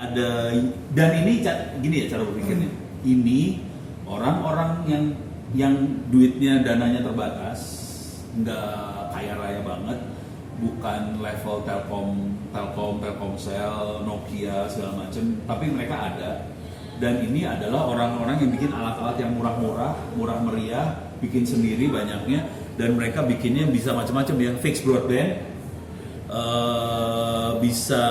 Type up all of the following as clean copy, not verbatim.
ada, dan ini gini ya cara berpikirnya. Ini orang-orang yang duitnya, dananya terbatas, nggak kaya raya banget, bukan level Telkomsel, Nokia segala macam, tapi mereka ada. Dan ini adalah orang-orang yang bikin alat-alat yang murah meriah, bikin sendiri banyaknya, dan mereka bikinnya bisa macam-macam ya, fixed broadband, bisa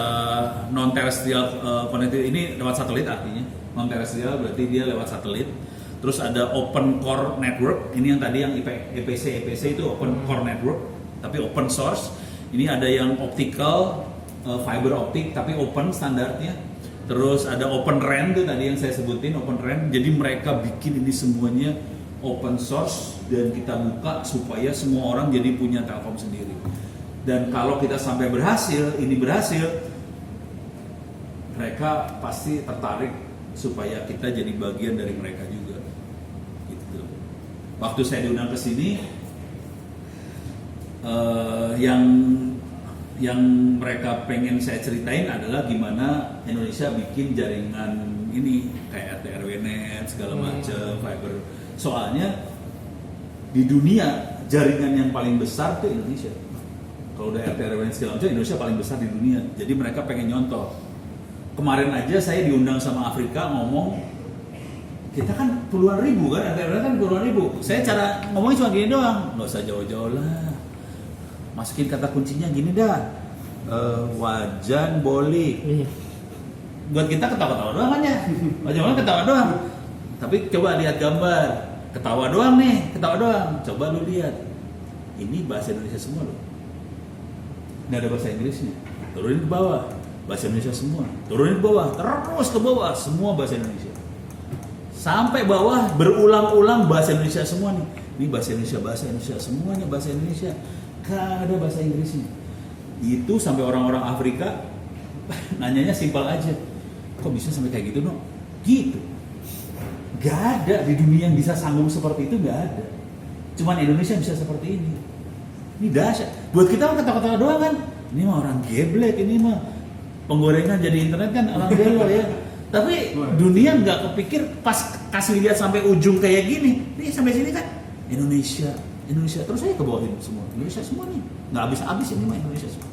non terrestrial connectivity, ini lewat satelit artinya. Non terrestrial berarti dia lewat satelit. Terus ada open core network, ini yang tadi yang EPC itu open core network tapi open source. Ini ada yang optical, fiber optic tapi open standarnya. Terus ada open RAN tuh tadi yang saya sebutin, open RAN. Jadi mereka bikin ini semuanya open source dan kita buka supaya semua orang jadi punya Telkom sendiri. Dan kalau kita sampai berhasil, mereka pasti tertarik supaya kita jadi bagian dari mereka juga. Gitu. Waktu saya diundang ke sini, yang mereka pengen saya ceritain adalah gimana Indonesia bikin jaringan ini kayak RT/RW-net segala macam, fiber. Soalnya di dunia jaringan yang paling besar tuh Indonesia. Kalau udah RT/RW-net segala macam, Indonesia paling besar di dunia. Jadi mereka pengen nyontoh. Kemarin aja saya diundang sama Afrika ngomong, kita kan puluhan ribu kan, RT/RW kan puluhan ribu. Saya cara ngomongnya cuma gini doang, nggak usah jauh-jauh lah. Masukin kata kuncinya gini dah, wajan boli. Buat kita ketawa-ketawa doang kan ya, wajan boli ketawa doang. Tapi coba lihat gambar, ketawa doang nih, ketawa doang. Coba lu lihat, ini bahasa Indonesia semua loh. Ini ada bahasa Inggrisnya, turunin ke bawah, bahasa Indonesia semua. Turunin ke bawah, terus ke bawah, semua bahasa Indonesia. Sampai bawah berulang-ulang bahasa Indonesia semua nih. Ini bahasa Indonesia, semuanya bahasa Indonesia. Gak ada bahasa Inggrisnya. Itu sampai orang-orang Afrika nanyanya simpel aja. Kok bisa sampai kayak gitu, no? Gitu. Gak ada di dunia yang bisa sanggup seperti itu, gak ada. Cuman Indonesia bisa seperti ini. Ini dahsyat. Buat kita ketawa-ketawa doang kan. Ini mah orang geblek, ini mah penggorengan jadi internet kan orang gelo ya. Tapi dunia nggak kepikir pas kasih lihat sampai ujung kayak gini. Nih sampai sini kan Indonesia terus saya ke bawahin semua Indonesia semua nih, nggak habis ini mah Indonesia semua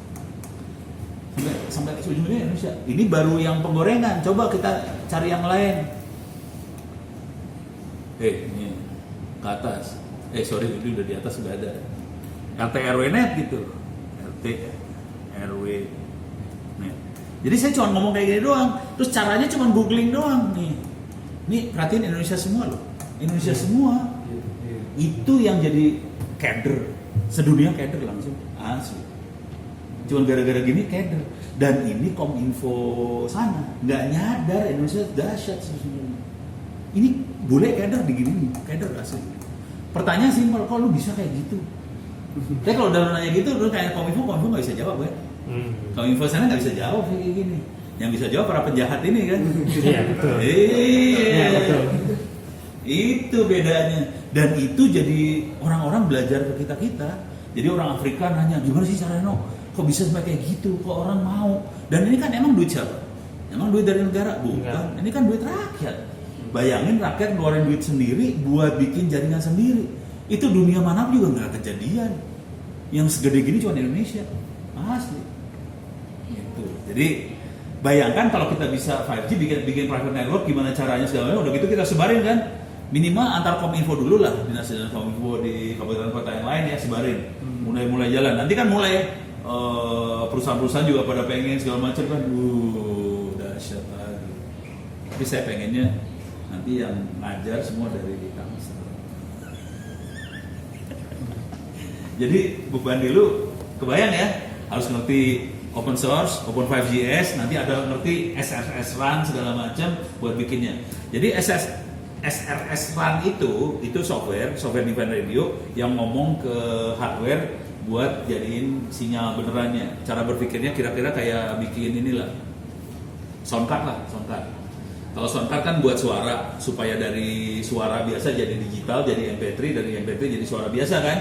sampai ujungnya Indonesia. Ini baru yang penggorengan, coba kita cari yang lain. Ini ke atas, sorry ini udah di atas sudah ada RT/RW-net gitu, RT/RW-net. Jadi saya cuma ngomong kayak gini doang, terus caranya cuma googling doang nih perhatiin Indonesia semua loh, Indonesia semua. Itu yang jadi kader sedunia, kader langsung asli. Cuma gara-gara gini kader. Dan ini Kominfo sana nggak nyadar Indonesia dahsyat sebenarnya. Ini boleh kader digini, kader asli. Pertanyaan simpel, kok lu bisa kayak gitu? Tapi kalau udah nanya gitu, lu kayak Kominfo nggak bisa jawab kan? Kominfo sana nggak bisa jawab kayak gini. Yang bisa jawab para penjahat ini kan? Iya betul. Iya betul. Itu bedanya. Dan itu jadi orang-orang belajar ke kita. Jadi orang Afrika nanya, gimana sih caranya, kok bisa sampai kayak gitu, kok orang mau. Dan ini kan emang duit siapa? Emang duit dari negara? Bukan, ini kan duit rakyat. Bayangin rakyat ngeluarin duit sendiri buat bikin jaringan sendiri. Itu dunia mana juga nggak kejadian. Yang segede gini cuma di Indonesia. Asli gitu. Jadi bayangkan kalau kita bisa 5G bikin private network, gimana caranya segala macam. Udah gitu kita sebarin kan. Minimal antar Kominfo dulu lah, dinas Kominfo di kabupaten kota yang lain ya, sebarin. Mulai jalan. Nanti kan mulai perusahaan-perusahaan juga pada pengen segala macam kan. Dahsyat lagi. Tapi saya pengennya nanti yang ngajar semua dari Tangsel. Jadi beban dulu kebayang ya, harus ngerti open source, open 5GS, nanti ada ngerti SRS RAN segala macam buat bikinnya. Jadi SRS RAN itu software defined radio yang ngomong ke hardware buat jadiin sinyal benerannya. Cara berpikirnya kira-kira kayak bikin inilah soundcard. Kalau soundcard kan buat suara, supaya dari suara biasa jadi digital, jadi MP3, dari MP3 jadi suara biasa kan?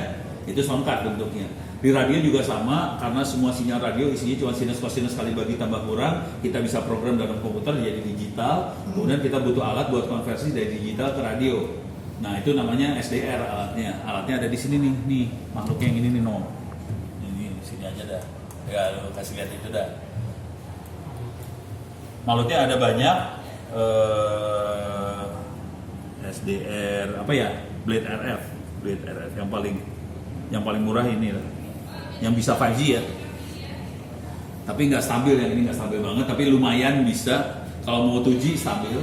Itu soundcard bentuknya. Di radio juga sama, karena semua sinyal radio isinya cuma sinus kosinus kali bagi tambah kurang. Kita bisa program dalam komputer jadi digital. Kemudian kita butuh alat buat konversi dari digital ke radio. Nah itu namanya SDR alatnya. Alatnya ada di sini nih makhluknya yang ini nih Ini sini aja dah. Ya lu kasih lihat itu dah. Makhluknya ada banyak. SDR apa ya? Blade RF yang paling murah ini lah. Yang bisa 5G ya. Tapi nggak stabil, yang ini nggak stabil banget, tapi lumayan bisa. Kalau mau 2G stabil,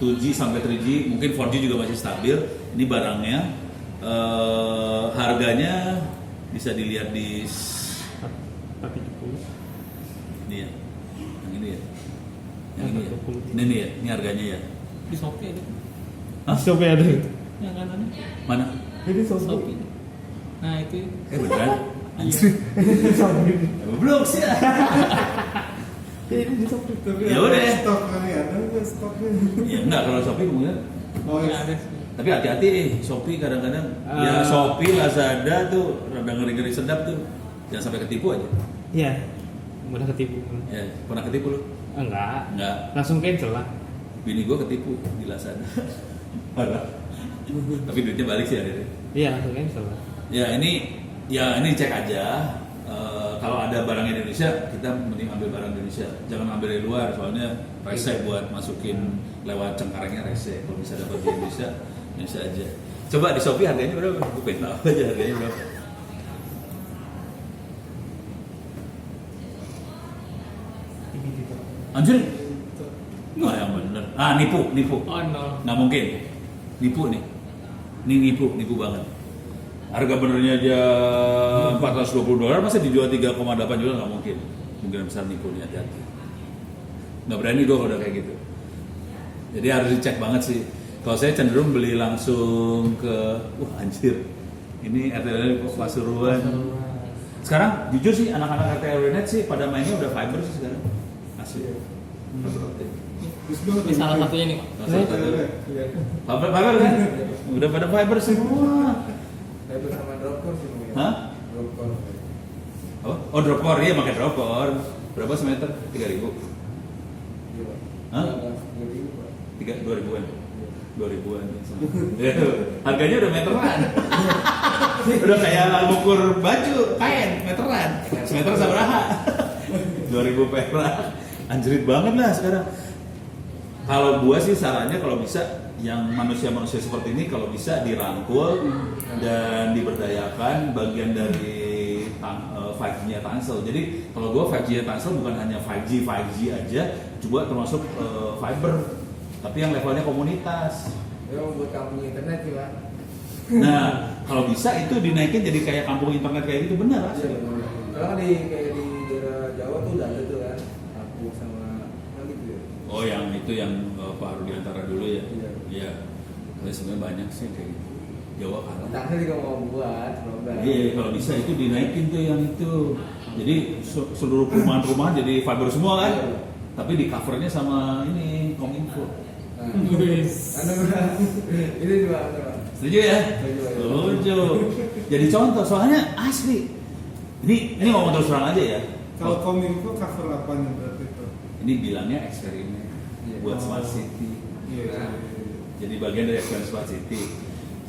2G sampai 3G, mungkin 4G juga masih stabil. Ini barangnya, harganya bisa dilihat di ini ya, yang ini ya, yang ini ya, ini ya, ini harganya ya. Di Shopee ada. Hah? Di Shopee ada. Yang kanan. Mana? Ini Shopee. Nah itu. Beneran? Belum sih ya. Ini di Shopee. Ya udah. Stok kali ada nggak stoknya? Ya enggak, kalau Shopee kemudian. Oh Nggak iya. ada. Tapi hati-hati Shopee kadang-kadang ya Shopee, Lazada tuh rada ngeri-ngeri sedap tuh. Jangan sampai ketipu aja. Iya. Mudah ketipu. Ya, pernah ketipu lu? Enggak. Enggak. Langsung cancel lah. Bini gua ketipu di Lazada. Parah. Tapi duitnya balik sih akhirnya. Iya langsung cancel lah. Ya ini cek aja. Kalau ada barang Indonesia, kita mending ambil barang Indonesia. Jangan ambil dari luar, soalnya rese buat masukin lewat cengkarengnya rese. Kalau bisa dapat di Indonesia aja. Coba di Shopee harganya berapa? Gue pengen tahu aja harganya berapa. Anjir. Wah yang bener. Nipu. Oh no. Nggak mungkin. Nipu nih. Ini nipu banget. Harga benernya aja $420, masa dijual 3,8 juga nggak mungkin. Mungkin besar nipu nih, hati-hati. Nggak berani gue kalau udah kayak gitu. Jadi harus dicek banget sih. Kalau saya cenderung beli langsung ke, anjir. Ini RTL Pasuruan. Sekarang jujur sih anak-anak RTL Net sih pada mainnya udah fiber sih sekarang. Asli. Fiber optik. Ini salah satunya nih. Fiber kan? Udah pada fiber semua. Fiber sama dropcore sih mungkin. Hah? Dropcore. Oh dropcore, iya pakai dropcore. Berapa semeter? 3.000? Iya. Hah? 2.000-an? 2.000-an. Ya, harganya udah meteran. Udah kayak ngukur baju, kain, meteran. Semeter sabaraha. 2.000 perak. Anjrit banget lah sekarang. Kalau gua sih sarannya kalau bisa yang manusia-manusia seperti ini kalau bisa dirangkul dan diberdayakan bagian dari 5G-nya Tangsel. Jadi kalau gua 5G-nya Tangsel bukan hanya 5G aja, juga termasuk fiber, tapi yang levelnya komunitas. Ya buat kampung internet sih Pak. Nah, kalau bisa itu dinaikin jadi kayak kampung internet kayak gitu, benar Iya sih. benar. Kalau kan kayak di daerah Jawa tuh udah ada tuh kan. Aku sama apa gitu ya. Oh, yang itu yang Pak Rudiantara dulu ya? Iya. Iya. Tapi sebenarnya banyak sih kayak gitu. Jawa kalah. Tangsel juga mau buat program. Iya, kalau bisa itu dinaikin tuh yang itu. Jadi seluruh perumahan-perumahan jadi fiber semua kan? Iya. Tapi di covernya sama ini Kominfo. Nah, Wis. ini juga ada Pak. Setuju ya? Setuju. Setuju. Jadi contoh, soalnya asli. Ini ngomong terus terang aja ya. Kalau Kominfo cover apanya berarti itu? Ini bilangnya eksperimen Iya. buat smart city. Iya. Jadi bagian dari eksperimen smart city.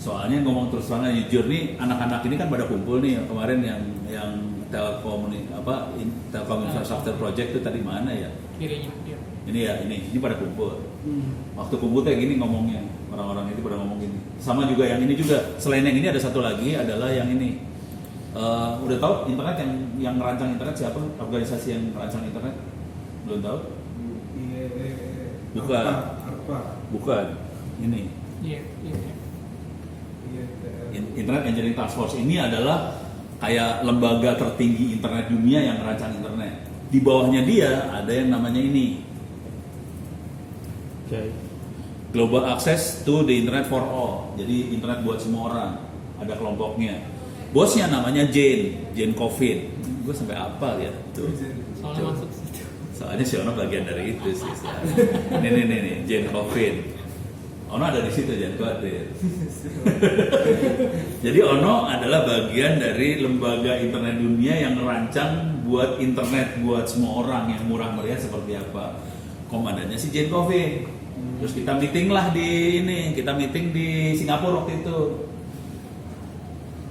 Soalnya ngomong terus terang aja, jujur nih anak-anak ini kan pada kumpul nih kemarin yang Telkom Infrastructure Project itu tadi mana ya? Kirinya dia. Ini ya, ini pada kumpul. Waktu kumpul kayak gini ngomongnya, orang-orang itu pada ngomong gini. Sama juga yang ini juga. Selain yang ini ada satu lagi adalah yang ini. Udah tahu internet yang merancang internet siapa? Organisasi yang merancang internet? Belum tahu? Iya. Bukan. Arpa. Bukan. Ini. Iya. Iya. Internet Engineering Task Force ini adalah kayak lembaga tertinggi internet dunia yang merancang internet. Di bawahnya dia ada yang namanya ini. Oke. Global Access to the Internet for All. Jadi internet buat semua orang. Ada kelompoknya. Bosnya namanya Jane Coffin. Gue sampai apa ya? Tuh. Soalnya masuk situ. Soalnya si Ono bagian dari itu sih. Nih, Jane Coffin. Ono ada di situ, jangan khawatir. Jadi Ono adalah bagian dari lembaga internet dunia yang merancang buat internet buat semua orang yang murah meriah seperti apa. Komandannya si Jane Covey. Terus kita meeting lah kita meeting di Singapura waktu itu.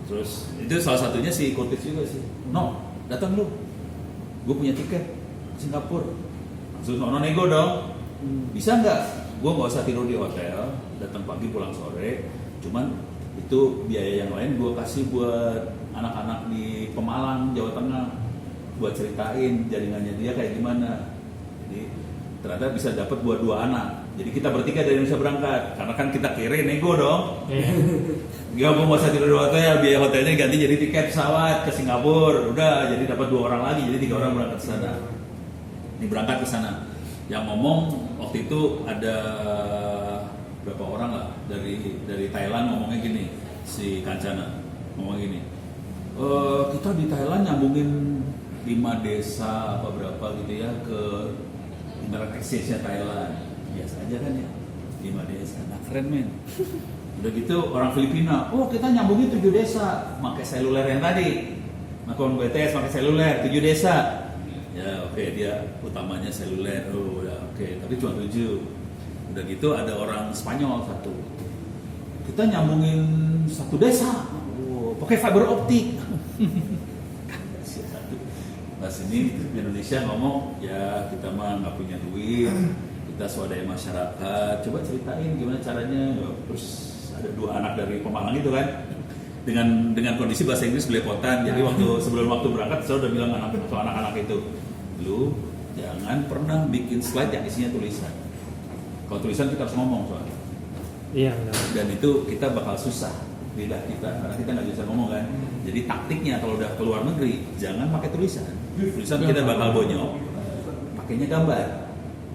Terus itu salah satunya si Curtis juga sih. No, datang lu. Gue punya tiket ke Singapura. Langsung Ono nego dong. Bisa nggak? Gue nggak usah tidur di hotel, datang pagi pulang sore. Cuman itu biaya yang lain gue kasih buat anak-anak di Pemalang, Jawa Tengah, buat ceritain jaringannya dia kayak gimana. Jadi ternyata bisa dapat buat 2 anak. Jadi kita bertiga dari Indonesia berangkat, karena kan kita kiri nego dong. Gue nggak usah tidur di hotel, biaya hotelnya ganti jadi tiket pesawat ke Singapura. Udah, jadi dapat 2 orang lagi, jadi 3 orang berangkat ke sana. Ini berangkat ke sana. Yang ngomong waktu itu ada berapa orang lah dari Thailand ngomongnya gini, si Kancana ngomong gini, kita di Thailand nyambungin 5 desa apa berapa gitu ya ke internet exchange-nya Thailand. Biasa aja kan ya, 5 desa, nah keren men. Udah gitu orang Filipina, kita nyambungin 7 desa, pakai seluler yang tadi, akun BTS pakai seluler 7 desa. Ya oke, dia utamanya seluler, udah oke, tapi cuma 7. Udah gitu ada orang Spanyol 1. Kita nyambungin 1 desa, pakai fiber optik. Pas ini di Indonesia ngomong, ya kita mah nggak punya duit, kita swadaya masyarakat, coba ceritain gimana caranya. Terus ada 2 anak dari Pemalang itu kan, dengan kondisi bahasa Inggris belepotan. Jadi sebelum waktu berangkat saya udah bilang anak-anak itu, lu jangan pernah bikin slide yang isinya tulisan. Kalau tulisan kita harus ngomong soalnya. Iya. Dan itu kita bakal susah lidah kita karena kita nggak bisa ngomong kan. Jadi taktiknya kalau udah keluar negeri jangan pakai tulisan. Tulisan kita bakal bonyok. Pakainya gambar.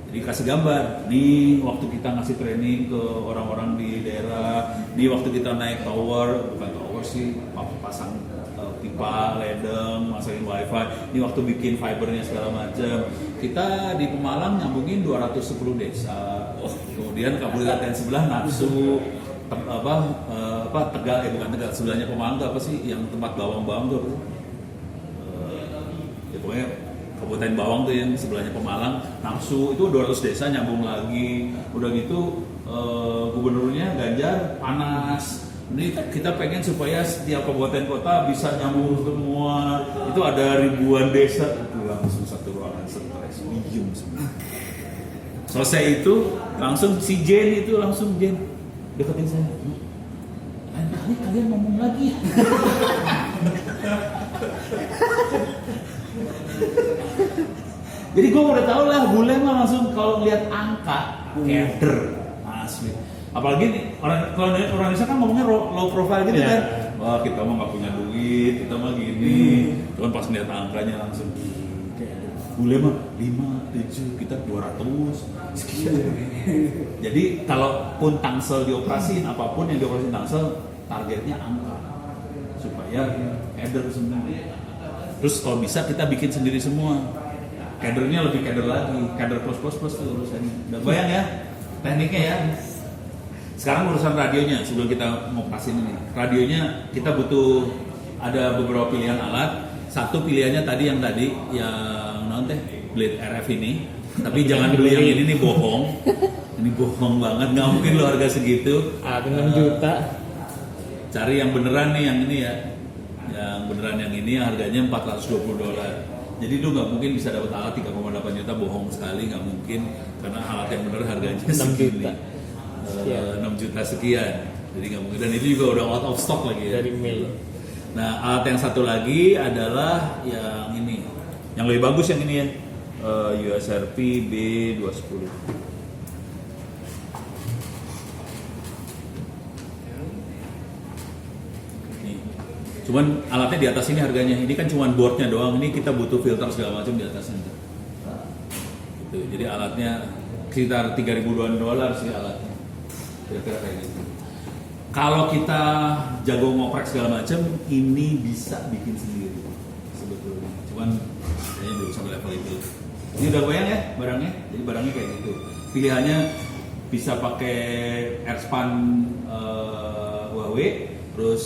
Jadi kasih gambar. Nih waktu kita ngasih training ke orang-orang di daerah. Nih waktu kita naik bukan tower sih, pasang pipa, ledeng, masangin wifi. Ini waktu bikin fibernya segala macam. Kita di Pemalang nyambungin 210 desa. Kemudian kabupaten sebelah Nafsu, Tegal, bukan Tegal, sebelahnya Pemalang itu apa sih? Yang tempat bawang-bawang tuh apa sih? Ya pokoknya Kabupaten Bawang tuh yang sebelahnya Pemalang, Nafsu itu 200 desa nyambung lagi. Udah gitu gubernurnya Ganjar panas. Ini kita pengen supaya setiap kabupaten kota bisa nyambung semua. Itu ada ribuan desa, itu langsung satu ruangan stres, diem semua. Selesai itu langsung si Jen deketin saya. Lain kali kalian ngomong lagi. Jadi gue udah tau lah, bule mah langsung kalau lihat angka, keder, asli. Apalagi nih, kalau orang Indonesia kan ngomongnya low profile gitu kan. Wah kita mah gak punya duit, kita mah gini. Cuman pas ngeliat angkanya langsung bule mah 5, 7, kita 200 sekian. Jadi kalaupun Tangsel dioperasiin, apapun yang dioperasiin Tangsel, targetnya angka supaya header semua. Terus kalau bisa kita bikin sendiri semua. Kadernya lebih kader lagi, kader plus tuh urusannya. Udah bayang ya tekniknya ya. Sekarang urusan radionya, sebelum kita mau kasih ini. Radionya kita butuh ada beberapa pilihan alat. Satu pilihannya yang Blade RF ini. Tapi jangan beli yang ini bohong. Ini bohong banget, nggak mungkin lo harga segitu. 6 juta. Cari yang beneran nih, yang ini ya. Yang beneran yang ini harganya $420. Jadi lu nggak mungkin bisa dapat alat 3,8 juta, bohong sekali, nggak mungkin. Karena alat yang bener harganya 6 segini. juta. 6 juta sekian. Jadi nggak mungkin. Dan itu juga udah out of stock lagi ya. Dari Mei. Nah alat yang satu lagi adalah yang ini. Yang lebih bagus yang ini ya. USRP B210. Cuman alatnya di atas ini harganya. Ini kan cuma boardnya doang. Ini kita butuh filter segala macam di atasnya. Gitu. Jadi alatnya sekitar $3.000 sih alatnya. Kira-kira kayak gitu. Kalau kita jago ngoprek segala macam, ini bisa bikin sendiri sebetulnya. Cuman kayaknya belum sampai level itu. Ini udah bayang ya barangnya. Jadi barangnya kayak gitu. Pilihannya bisa pakai airspan Huawei, terus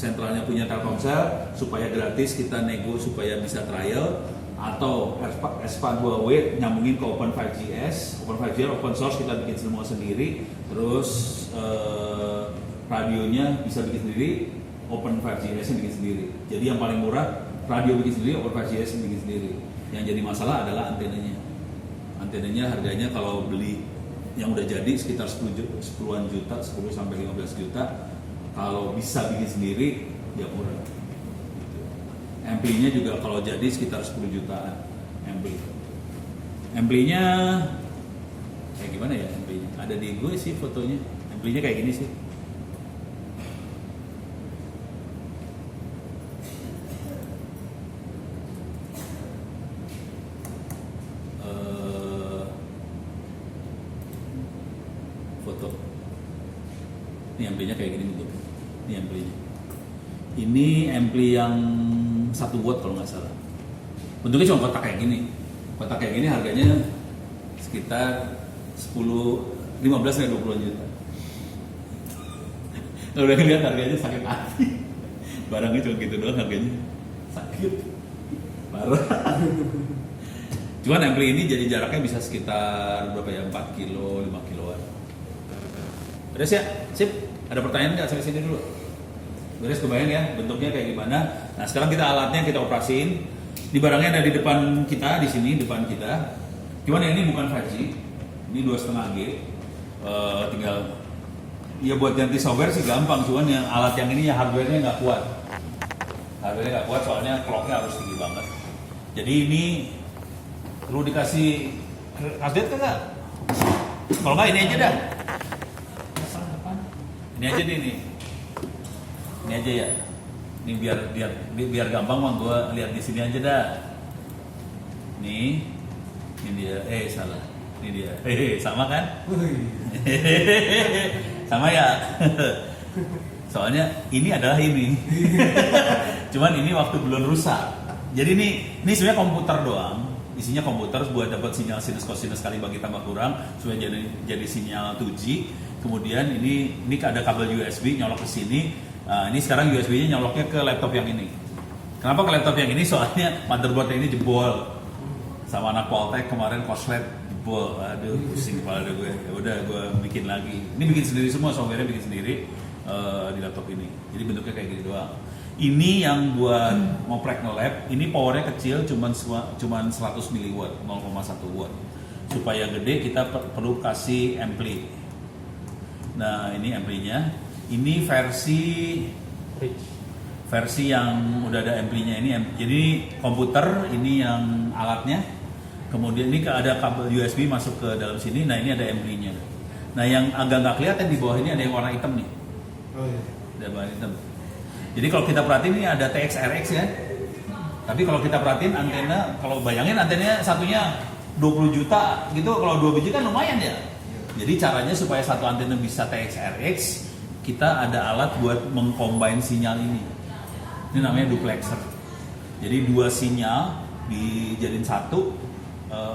sentralnya punya Telkomsel supaya gratis kita nego supaya bisa trial, atau airspan Huawei nyambungin ke Open 5Gs, open source kita bikin semua sendiri, terus radionya bisa bikin sendiri, Open 5Gs bikin sendiri. Jadi yang paling murah radio bikin sendiri, Open 5Gs bikin sendiri. Yang jadi masalah adalah antenanya. Antenanya harganya kalau beli yang udah jadi sekitar 10-an juta, 10 sampai 15 juta. Kalau bisa bikin sendiri ya murah. Gitu. Ampli-nya juga kalau jadi sekitar 10 jutaan ampli. Ampli-nya kayak gimana ya ampli-nya? Ada di gue sih fotonya. Ampli-nya kayak gini sih. Foto. Ini ampli-nya kayak gini bentuknya. Ini ampli-nya. Ini ampli yang 1 watt kalau nggak salah. Bentuknya cuma kotak kayak gini. Kotak kayak gini harganya sekitar 15 sampai 20 juta. Kalau udah lihat harganya sakit hati. Barangnya cuma gitu doang harganya. Sakit. Parah. Cuman ampli ini jadi jaraknya bisa sekitar berapa ya? 4 kilo, 5 kiloan. Beres ya? Sip? Ada pertanyaan nggak? Sampai sini dulu. Beres, kebayang ya bentuknya kayak gimana. Nah sekarang kita alatnya kita operasiin. Di barangnya ada di depan kita, di sini depan kita. Cuman yang ini bukan 5G, ini 2,5G. Tinggal ya buat ganti software sih gampang. Cuman yang alat yang ini ya hardware-nya nggak kuat. Hardware-nya nggak kuat soalnya clock-nya harus tinggi banget. Jadi ini perlu dikasih update kan nggak? Kalau nggak ini aja dah. Ini aja nih. Ini aja ya. Ini biar gampang mah gue lihat di sini aja dah. Nih. Ini dia. Salah. Ini dia. Sama kan? Sama ya. Soalnya ini adalah ini. Cuman ini waktu belum rusak. Jadi ini sebenarnya komputer doang. Isinya komputer buat dapat sinyal sinus kosinus kali bagi tambah kurang supaya jadi sinyal 2G. Kemudian ini ada kabel USB nyolok ke sini. Ini sekarang USB-nya nyoloknya ke laptop yang ini. Kenapa ke laptop yang ini? Soalnya motherboard ini jebol. Sama anak Poltek kemarin koslet jebol. Aduh, pusing kepala gue. Ya udah gue bikin lagi. Ini bikin sendiri semua, software-nya bikin sendiri di laptop ini. Jadi bentuknya kayak gini doang. Ini yang buat ngoprek nge-lab, ini powernya kecil, cuman 100 mW, 0,1 watt. Supaya gede kita perlu kasih ampli. Nah ini amplinya, ini versi yang udah ada amplinya ini. Jadi komputer ini yang alatnya, kemudian ini ada kabel USB masuk ke dalam sini. Nah ini ada amplinya. Nah yang agak nggak kelihatan di bawah ini ada yang warna hitam nih. Oh iya. Ada warna hitam. Jadi kalau kita perhatiin ini ada TX-RX ya. Tapi kalau kita perhatiin antena, kalau bayangin antenanya satunya 20 juta gitu, kalau 2 biji kan lumayan ya. Jadi caranya supaya satu antena bisa TX-RX, kita ada alat buat mengcombine sinyal ini. Ini namanya duplexer. Jadi 2 sinyal dijadiin satu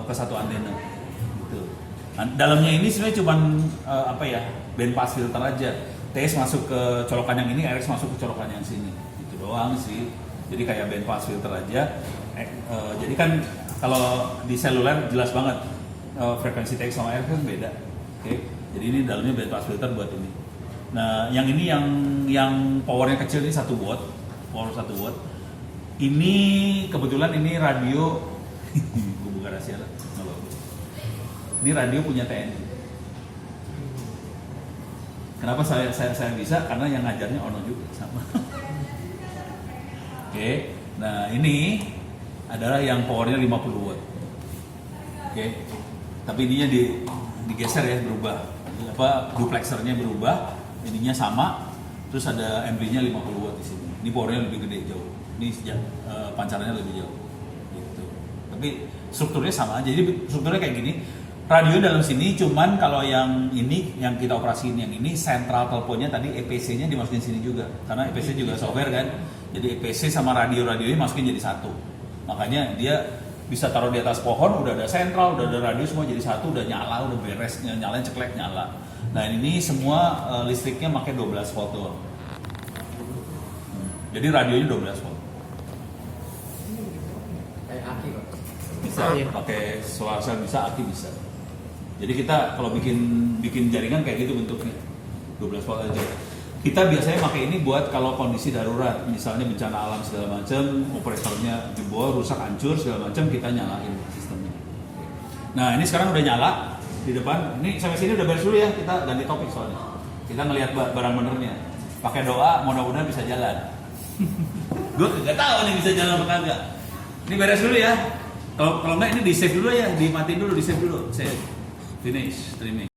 ke satu antena. Gitu. Nah, dalamnya ini sebenarnya cuma band pass filter aja. TX masuk ke colokan yang ini, RX masuk ke colokan yang sini. Itu doang sih. Jadi kayak band pass filter aja. Jadi kan kalau di seluler jelas banget frekuensi TX sama RX kan beda. Oke, jadi ini dalamnya band pass filter buat ini. Nah, yang ini yang powernya kecil ini 1 watt, power 1 watt. Ini kebetulan ini radio, gue buka rahasia lah. Ini radio punya TNI. Kenapa saya bisa? Karena yang ngajarnya Ono juga sama. Oke, nah ini adalah yang powernya 50 watt. Oke, tapi ininya digeser ya, berubah. Duplexernya berubah, ininya sama, terus ada amplinya 50 watt di sini. Ini powernya lebih gede jauh. Ini pancarannya lebih jauh. Gitu. Tapi strukturnya sama aja. Jadi strukturnya kayak gini. Radio dalam sini, cuman kalau yang ini yang kita operasiin yang ini sentral teleponnya tadi EPC-nya dimasukin sini juga. Karena EPC juga software kan. Jadi EPC sama radio-radionya masukin jadi satu. Makanya dia bisa taruh di atas pohon, udah ada sentral, udah ada radio semua jadi satu, udah nyala, udah beres, nyalain ceklek nyala. Nah ini semua listriknya pakai 12 volt doang. Jadi radionya 12 volt. Kayak aki Pak. Bisa Iya. pakai solar cell, bisa, aki bisa. Jadi kita kalau bikin jaringan kayak gitu bentuknya 12 volt aja. Kita biasanya pakai ini buat kalau kondisi darurat, misalnya bencana alam segala macam, operatornya jebol, rusak, hancur segala macam, kita nyalain sistemnya. Nah ini sekarang udah nyala di depan. Ini sampai sini udah beres dulu ya, kita ganti topik soalnya. Kita ngelihat barang benernya. Pakai doa, mudah-mudahan bisa jalan. Gue nggak tahu nih bisa jalan apa kagak. Ini beres dulu ya. Kalau nggak ini di save dulu ya, dimatiin dulu, di save dulu. Save, finish, streaming.